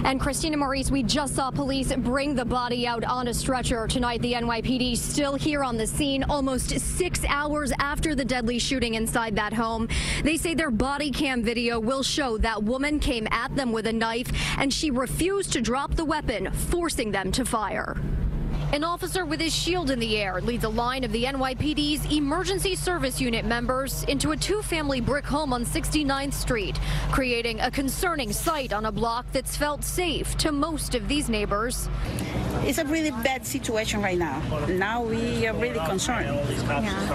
And Christina Maurice, we just saw police bring the body out on a stretcher tonight. The NYPD still here on the scene almost 6 hours after the deadly shooting inside that home. They say their body cam video will show that woman came at them with a knife and she refused to drop the weapon, forcing them to fire. An officer with his shield in the air leads a line of the NYPD's Emergency Service Unit members into a two-family brick home on 69th Street, creating a concerning sight on a block that's felt safe to most of these neighbors. It's a really bad situation right now. Now we are really concerned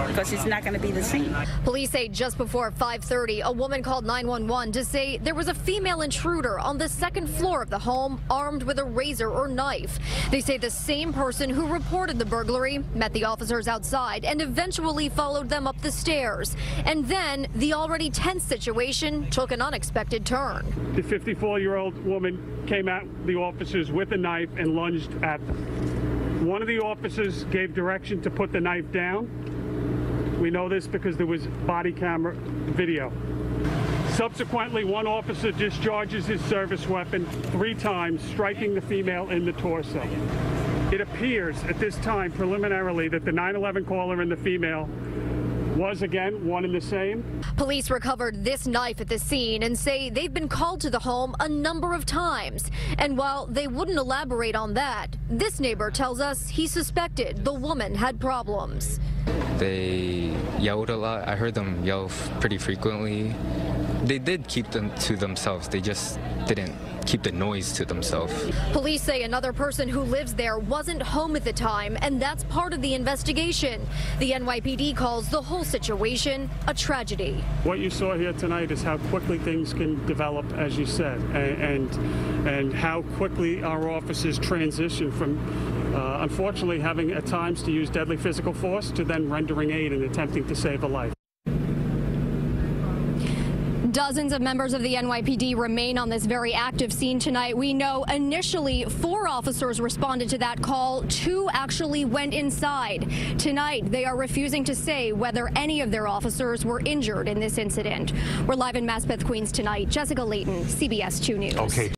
because it's not going to be the same. Police say just before 5:30, a woman called 911 to say there was a female intruder on the second floor of the home armed with a razor or knife. They say the same person who reported the burglary met the officers outside and eventually followed them up the stairs. And then the already tense situation took an unexpected turn. The 54-year-old woman came at the officers with a knife and lunged at them. One of the officers gave direction to put the knife down. We know this because there was body camera video. Subsequently, one officer discharges his service weapon 3 times, striking the female in the torso. It appears at this time preliminarily that the 911 caller and the female was again one and the same. Police recovered this knife at the scene and say they've been called to the home a number of times. And while they wouldn't elaborate on that, this neighbor tells us he suspected the woman had problems. They yelled a lot. I heard them yell pretty frequently. They did keep them to themselves. They just didn't keep the noise to themselves. Police say another person who lives there wasn't home at the time, and that's part of the investigation. The NYPD calls the whole situation a tragedy. What you saw here tonight is how quickly things can develop, as you said, and how quickly our officers transition from unfortunately having at times to use deadly physical force to then rendering aid and attempting to save a life. Dozens of members of the NYPD remain on this very active scene tonight. We know initially 4 officers responded to that call. 2 actually went inside. Tonight, they are refusing to say whether any of their officers were injured in this incident. We're live in Maspeth, Queens tonight. Jessica Layton, CBS 2 News. Okay.